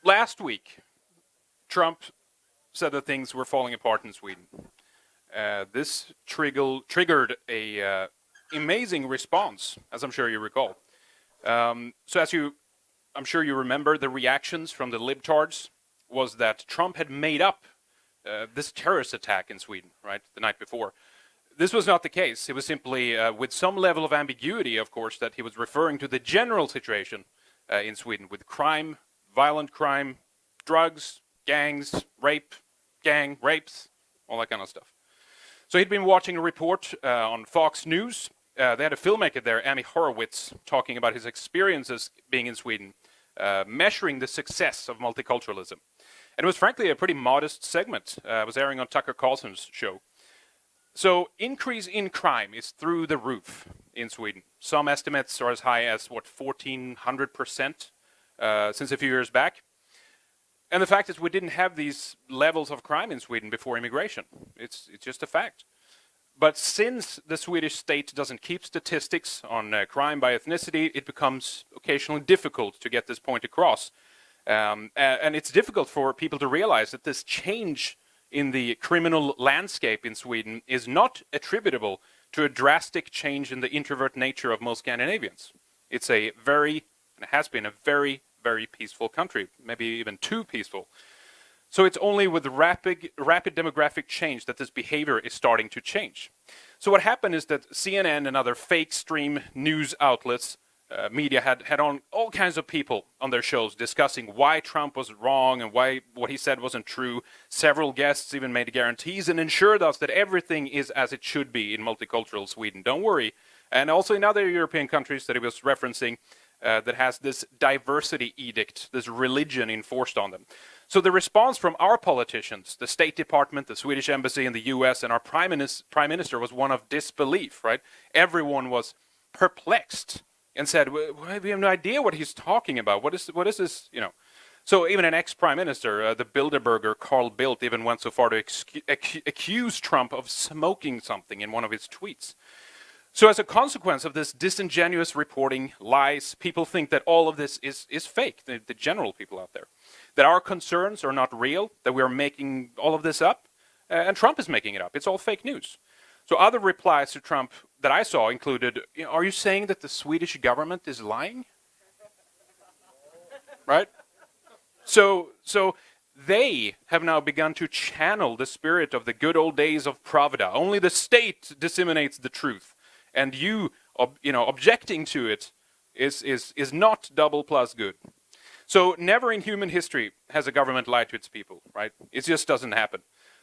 Last week, Trump said that things were falling apart in Sweden. This triggered a amazing response, as I'm sure you recall. I'm sure you remember, the reactions from the libtards was that Trump had made up this terrorist attack in Sweden, right, the night before. This was not the case. It was simply, with some level of ambiguity, of course, that he was referring to the general situation in Sweden with crime, violent crime, drugs, gangs, rapes, all that kind of stuff. So he'd been watching a report on Fox News. They had a filmmaker there, Amy Horowitz, talking about his experiences being in Sweden, measuring the success of multiculturalism. And it was frankly a pretty modest segment. It was airing on Tucker Carlson's show. So increase in crime is through the roof in Sweden. Some estimates are as high as, 1,400%? Since a few years back. And the fact is we didn't have these levels of crime in Sweden before immigration. It's just a fact. But since the Swedish state doesn't keep statistics on crime by ethnicity, it becomes occasionally difficult to get this point across. And it's difficult for people to realize that this change in the criminal landscape in Sweden is not attributable to a drastic change in the introvert nature of most Scandinavians. It's a very, and it has been a very, very peaceful country, maybe even too peaceful. So it's only with rapid demographic change that this behavior is starting to change. So what happened is that CNN and other fake stream news outlets, media had on all kinds of people on their shows discussing why Trump was wrong and why what he said wasn't true. Several guests even made guarantees and ensured us that everything is as it should be in multicultural Sweden. Don't worry. And also in other European countries that he was referencing, that has this diversity edict, this religion enforced on them. So the response from our politicians, the State Department, the Swedish Embassy in the US, and our Prime Minister was one of disbelief, right? Everyone was perplexed and said, we have no idea what he's talking about. What is this, So even an ex-Prime Minister, the Bilderberger Carl Bildt, even went so far to accuse Trump of smoking something in one of his tweets. So as a consequence of this disingenuous reporting, lies, people think that all of this is fake, the general people out there. That our concerns are not real, that we are making all of this up, and Trump is making it up. It's all fake news. So other replies to Trump that I saw included, are you saying that the Swedish government is lying? Right? So they have now begun to channel the spirit of the good old days of Pravda. Only the state disseminates the truth. And you objecting to it is not double plus good. So never in human history has a government lied to its people, right? It just doesn't happen.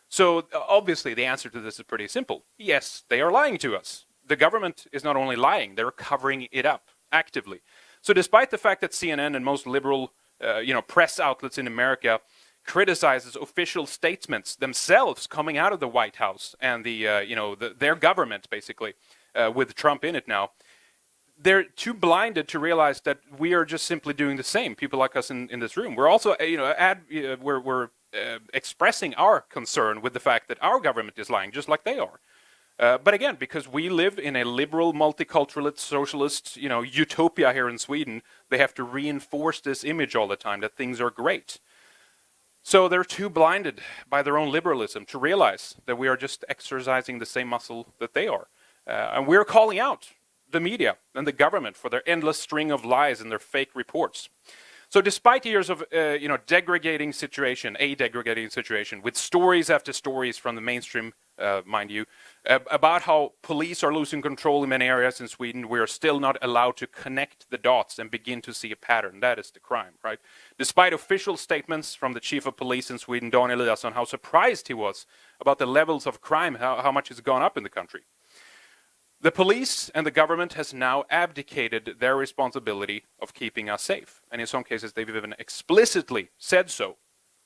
So obviously the answer to this is pretty simple. Yes, they are lying to us. The government is not only lying, they're covering it up actively. So despite the fact that CNN and most liberal press outlets in America criticizes official statements themselves coming out of the White House and their government basically, with Trump in it now, they're too blinded to realize that we are just simply doing the same. People like us in this room, we're also we're expressing our concern with the fact that our government is lying, just like they are. But again, because we live in a liberal, multiculturalist, socialist, utopia here in Sweden, they have to reinforce this image all the time that things are great. So they're too blinded by their own liberalism to realize that we are just exercising the same muscle that they are. And we're calling out the media and the government for their endless string of lies and their fake reports. So despite years of degrading situation with stories after stories from the mainstream mind you, about how police are losing control in many areas in Sweden. We are still not allowed to connect the dots and begin to see a pattern. That is the crime, right? Despite official statements from the chief of police in Sweden, Dan Eliasson, how surprised he was about the levels of crime, how much it's gone up in the country. The police and the government has now abdicated their responsibility of keeping us safe. And in some cases, they've even explicitly said so.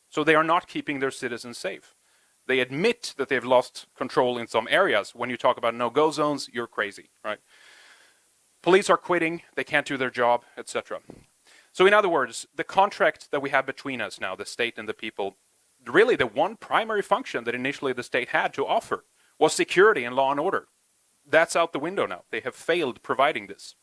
So they are not keeping their citizens safe. They admit that they've lost control in some areas. When you talk about no-go zones, you're crazy, right? Police are quitting, they can't do their job, etc. So in other words, the contract that we have between us now, the state and the people, really the one primary function that initially the state had to offer was security and law and order. That's out the window now. They have failed providing this.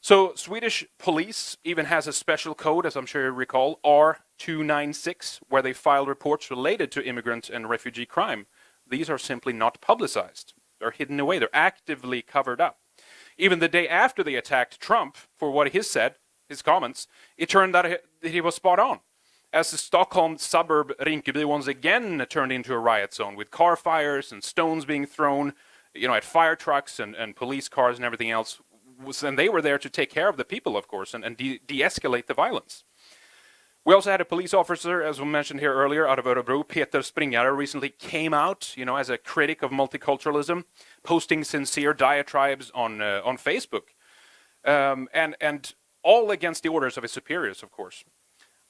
So Swedish police even has a special code, as I'm sure you recall, R296, where they file reports related to immigrant and refugee crime. These are simply not publicized. They're hidden away. They're actively covered up. Even the day after they attacked Trump for what he said, his comments, it turned out that he was spot on. As the Stockholm suburb Rinkeby once again turned into a riot zone with car fires and stones being thrown, at fire trucks and police cars and everything else. And they were there to take care of the people, of course, and de-escalate the violence. We also had a police officer, as we mentioned here earlier, out of Örebro, Peter Springare, recently came out, as a critic of multiculturalism, posting sincere diatribes on Facebook, and all against the orders of his superiors, of course.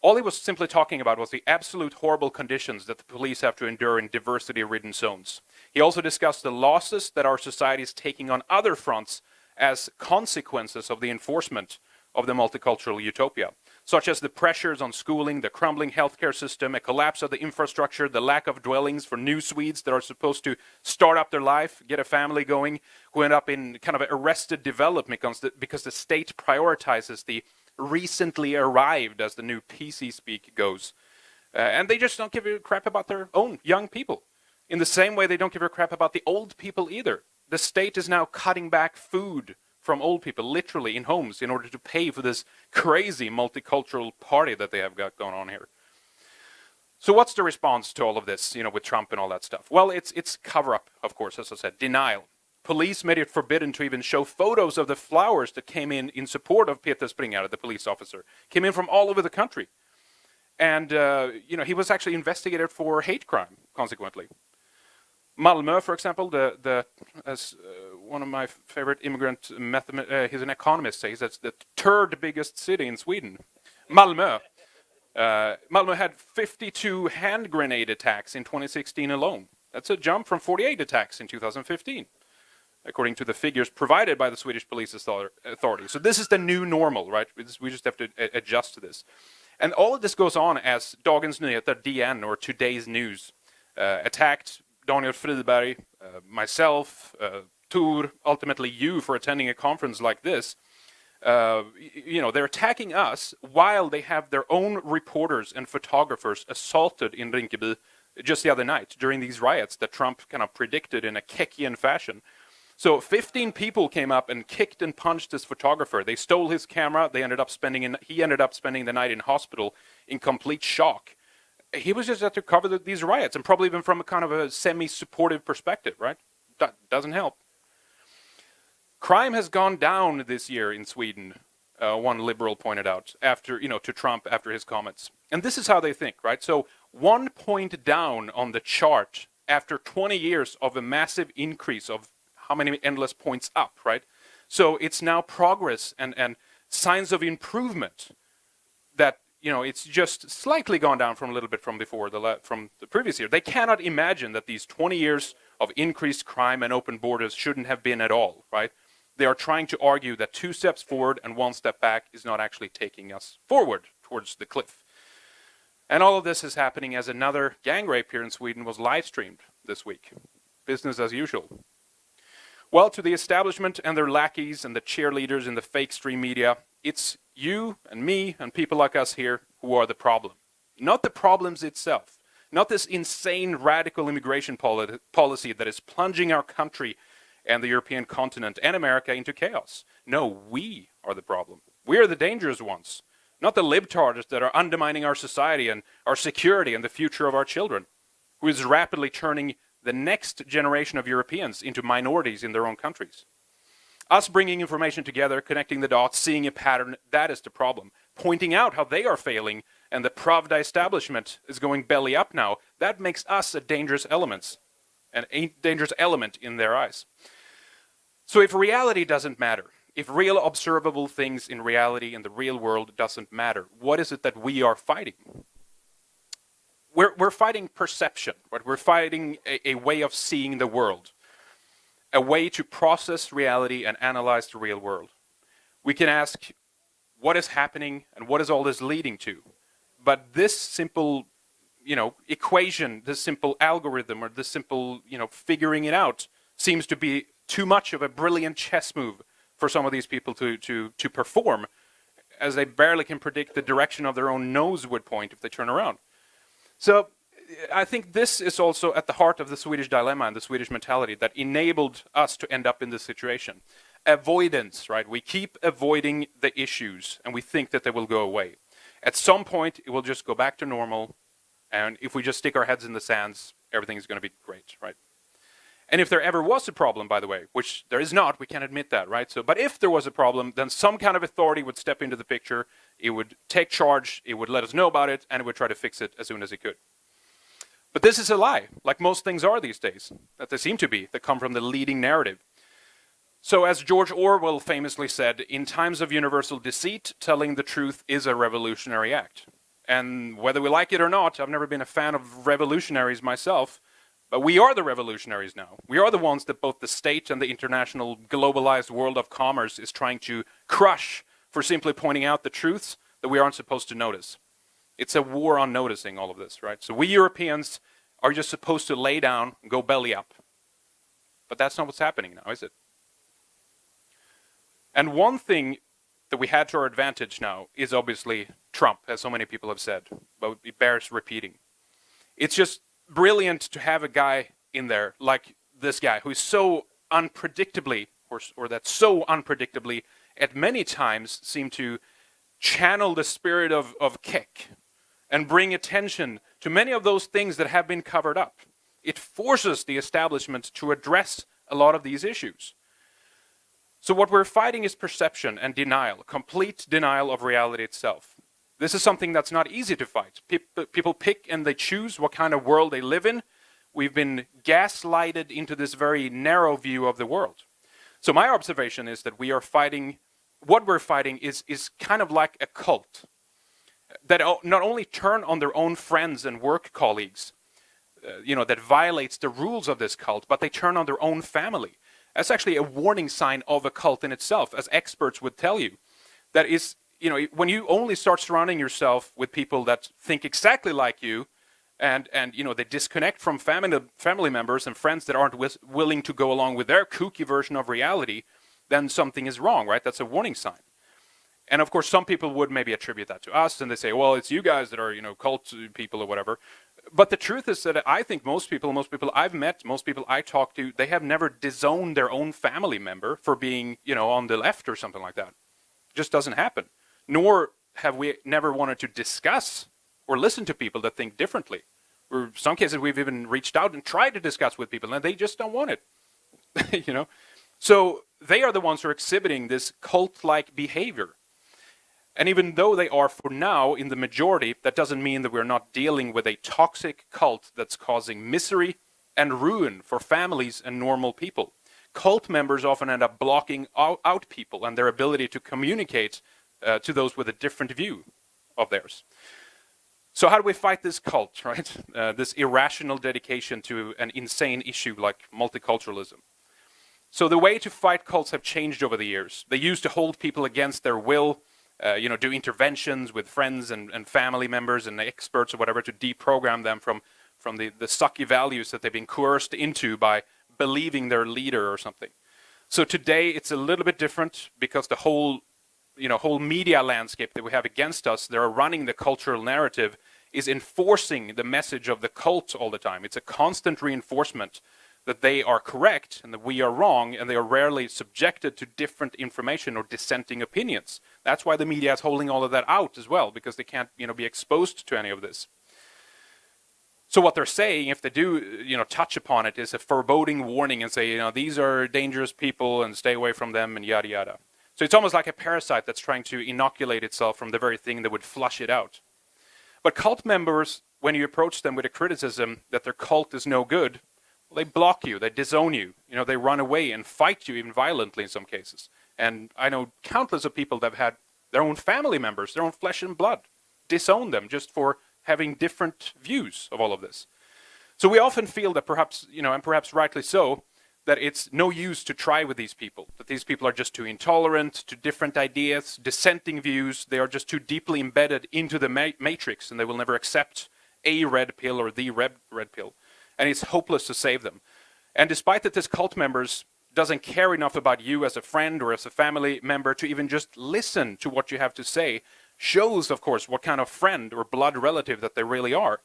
All he was simply talking about was the absolute horrible conditions that the police have to endure in diversity-ridden zones. He also discussed the losses that our society is taking on other fronts as consequences of the enforcement of the multicultural utopia, such as the pressures on schooling, the crumbling healthcare system, a collapse of the infrastructure, the lack of dwellings for new Swedes that are supposed to start up their life, get a family going, who end up in kind of arrested development because the state prioritizes the recently arrived, as the new PC speak goes. And they just don't give a crap about their own young people. In the same way, they don't give a crap about the old people either. The state is now cutting back food from old people, literally in homes, in order to pay for this crazy multicultural party that they have got going on here. So what's the response to all of this, with Trump and all that stuff? Well, it's cover-up, of course, as I said, denial. Police made it forbidden to even show photos of the flowers that came in support of Peter Springare, the police officer. Came in from all over the country. And, he was actually investigated for hate crime, consequently. Malmö, for example, as one of my favorite immigrant he's an economist, says that's the third biggest city in Sweden. Malmö. Malmö had 52 hand grenade attacks in 2016 alone. That's a jump from 48 attacks in 2015, according to the figures provided by the Swedish police authority. So this is the new normal, right? We just have to adjust to this. And all of this goes on as Dagens Nyheter, DN, or Today's News, attacked Daniel Friberg, myself, Tor, ultimately you, for attending a conference like this. They're attacking us while they have their own reporters and photographers assaulted in Rinkeby just the other night during these riots that Trump kind of predicted in a Keckian fashion. So 15 people came up and kicked and punched this photographer. They stole his camera. He ended up spending the night in hospital in complete shock. He was just there to cover these riots, and probably even from a kind of a semi-supportive perspective, right? That doesn't help. Crime has gone down this year in Sweden, one liberal pointed out, to Trump after his comments. And this is how they think, right? So 1 point down on the chart after 20 years of a massive increase of how many endless points up, right? So it's now progress and signs of improvement that, it's just slightly gone down from a little bit from before, from the previous year. They cannot imagine that these 20 years of increased crime and open borders shouldn't have been at all, right? They are trying to argue that 2 steps forward and 1 step back is not actually taking us forward towards the cliff. And all of this is happening as another gang rape here in Sweden was live streamed this week. Business as usual. Well, to the establishment and their lackeys and the cheerleaders in the fake stream media, it's you and me and people like us here who are the problem. Not the problems itself. Not this insane radical immigration policy that is plunging our country and the European continent and America into chaos. No, we are the problem. We are the dangerous ones. Not the libtards that are undermining our society and our security and the future of our children, who is rapidly turning the next generation of Europeans into minorities in their own countries. Us bringing information together, connecting the dots, seeing a pattern, that is the problem. Pointing out how they are failing and the Pravda establishment is going belly up now, that makes us a dangerous element in their eyes. So if reality doesn't matter, if real observable things in reality in the real world doesn't matter, what is it that we are fighting? We're fighting perception, right? We're fighting a way of seeing the world, a way to process reality and analyze the real world. We can ask, what is happening and what is all this leading to? But this simple, equation, this simple algorithm, or this simple, figuring it out, seems to be too much of a brilliant chess move for some of these people to perform, as they barely can predict the direction of their own nose would point if they turn around. So I think this is also at the heart of the Swedish dilemma and the Swedish mentality that enabled us to end up in this situation. Avoidance, right? We keep avoiding the issues and we think that they will go away. At some point, it will just go back to normal. And if we just stick our heads in the sands, everything is going to be great, right? And if there ever was a problem, by the way, which there is not, we can't admit that, right? So, but if there was a problem, then some kind of authority would step into the picture. It would take charge. It would let us know about it, and it would try to fix it as soon as it could. But this is a lie, like most things are these days, that they seem to be, that come from the leading narrative. So as George Orwell famously said, in times of universal deceit, telling the truth is a revolutionary act. And whether we like it or not, I've never been a fan of revolutionaries myself, but we are the revolutionaries now. We are the ones that both the state and the international globalized world of commerce is trying to crush for simply pointing out the truths that we aren't supposed to notice. It's a war on noticing all of this, right? So we Europeans are just supposed to lay down and go belly up. But that's not what's happening now, is it? And one thing that we had to our advantage now is obviously Trump, as so many people have said, but it bears repeating. It's just brilliant to have a guy in there like this guy who is so unpredictably, or that so unpredictably at many times seem to channel the spirit of Keck and bring attention to many of those things that have been covered up. It forces the establishment to address a lot of these issues. So what we're fighting is perception and denial, complete denial of reality itself. This is something that's not easy to fight. People pick and they choose what kind of world they live in. We've been gaslighted into this very narrow view of the world. So my observation is that we are fighting, what we're fighting is kind of like a cult that not only turn on their own friends and work colleagues, that violates the rules of this cult, but they turn on their own family. That's actually a warning sign of a cult in itself, as experts would tell you. That is, when you only start surrounding yourself with people that think exactly like you, and they disconnect from family members and friends that aren't willing to go along with their kooky version of reality, then something is wrong, right? That's a warning sign. And of course, some people would maybe attribute that to us, and they say, well, it's you guys that are, cult people or whatever. But the truth is that I think most people I've met, most people I talk to, they have never disowned their own family member for being, on the left or something like that. It just doesn't happen. Nor have we never wanted to discuss or listen to people that think differently. Or in some cases, we've even reached out and tried to discuss with people, and they just don't want it. So they are the ones who are exhibiting this cult-like behavior. And even though they are, for now, in the majority, that doesn't mean that we're not dealing with a toxic cult that's causing misery and ruin for families and normal people. Cult members often end up blocking out people and their ability to communicate to those with a different view of theirs. So how do we fight this cult, right? This irrational dedication to an insane issue like multiculturalism. So the way to fight cults have changed over the years. They used to hold people against their will, do interventions with friends and family members and experts or whatever to deprogram them from the sucky values that they've been coerced into by believing their leader or something. So today it's a little bit different because the whole media landscape that we have against us, they're running the cultural narrative, is enforcing the message of the cult all the time. It's a constant reinforcement that they are correct and that we are wrong, and they are rarely subjected to different information or dissenting opinions. That's why the media is holding all of that out as well, because they can't be exposed to any of this. So what they're saying, if they do, touch upon it, is a foreboding warning and say, these are dangerous people and stay away from them and yada yada. So it's almost like a parasite that's trying to inoculate itself from the very thing that would flush it out. But cult members, when you approach them with a criticism that their cult is no good, they block you, they disown you, they run away and fight you even violently in some cases. And I know countless of people that have had their own family members, their own flesh and blood, disown them just for having different views of all of this. So we often feel that perhaps, and perhaps rightly so, that it's no use to try with these people, that these people are just too intolerant to different ideas, dissenting views, they are just too deeply embedded into the matrix and they will never accept a red pill or the red pill. And it's hopeless to save them. And despite that this cult members doesn't care enough about you as a friend or as a family member to even just listen to what you have to say, shows, of course, what kind of friend or blood relative that they really are.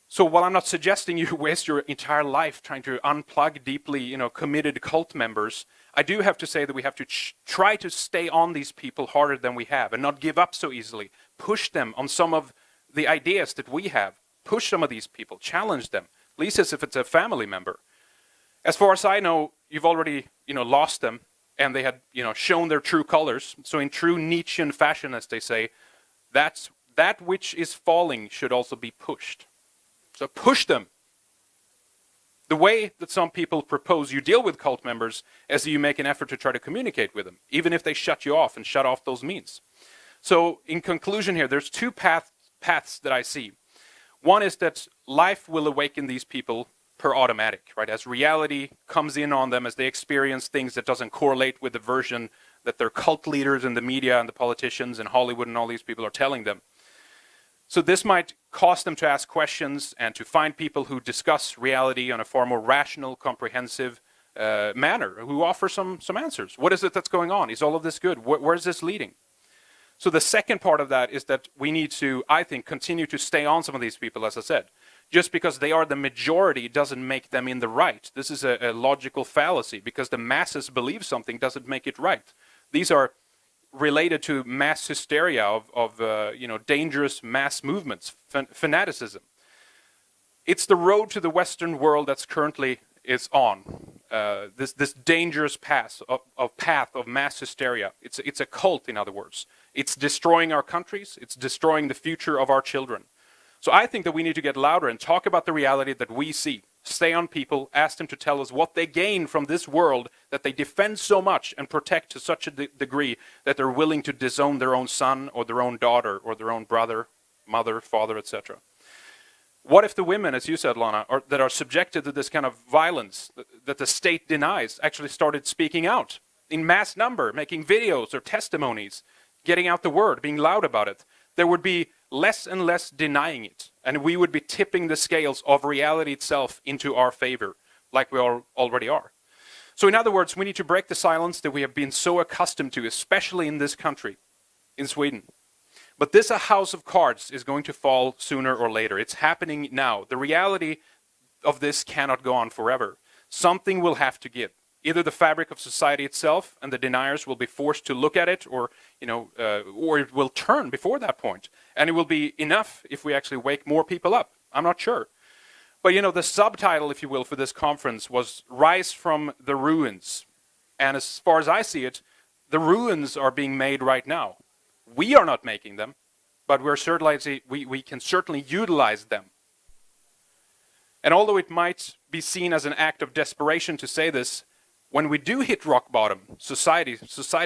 So while I'm not suggesting you waste your entire life trying to unplug deeply, committed cult members, I do have to say that we have to try to stay on these people harder than we have and not give up so easily. Push them on some of the ideas that we have. Push some of these people, challenge them, at least as if it's a family member. As far as I know, you've already, lost them, and they had, shown their true colors. So in true Nietzschean fashion, as they say, that which is falling should also be pushed. So push them. The way that some people propose you deal with cult members is that you make an effort to try to communicate with them, even if they shut you off and shut off those means. So in conclusion here, there's two paths that I see. One is that life will awaken these people per automatic, right? As reality comes in on them, as they experience things that doesn't correlate with the version that their cult leaders and the media and the politicians and Hollywood and all these people are telling them. So this might cause them to ask questions and to find people who discuss reality on a far more rational, comprehensive manner, who offer some answers. What is it that's going on? Is all of this good? Where is this leading? So the second part of that is that we need to, I think, continue to stay on some of these people, as I said. Just because they are the majority doesn't make them in the right. This is a logical fallacy. Because the masses believe something doesn't make it right. These are related to mass hysteria of dangerous mass movements, fanaticism. It's the road to the Western world that's currently is on. This dangerous path of mass hysteria. It's a cult, in other words. It's destroying our countries. It's destroying the future of our children. So I think that we need to get louder and talk about the reality that we see. Stay on people, ask them to tell us what they gain from this world that they defend so much and protect to such a degree that they're willing to disown their own son or their own daughter or their own brother, mother, father, etc. What if the women, as you said, Lana, that are subjected to this kind of violence that the state denies actually started speaking out in mass number, making videos or testimonies, getting out the word, being loud about it? There would be less and less denying it, and we would be tipping the scales of reality itself into our favor, like we already are. So in other words, we need to break the silence that we have been so accustomed to, especially in this country, in Sweden. But this house of cards is going to fall sooner or later. It's happening now. The reality of this cannot go on forever. Something will have to give. Either the fabric of society itself and the deniers will be forced to look at it, or it will turn before that point. And it will be enough if we actually wake more people up. I'm not sure. But the subtitle, if you will, for this conference was Rise from the Ruins. And as far as I see it, the ruins are being made right now. We are not making them, but we can certainly utilize them. And although it might be seen as an act of desperation to say this, when we do hit rock bottom, society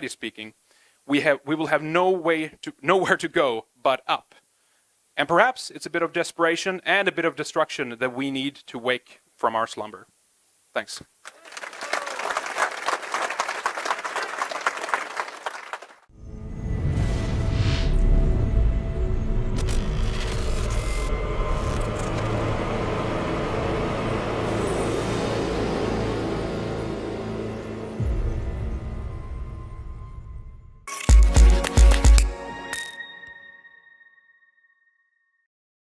speaking, we will have nowhere to go but up. And perhaps it's a bit of desperation and a bit of destruction that we need to wake from our slumber. Thanks.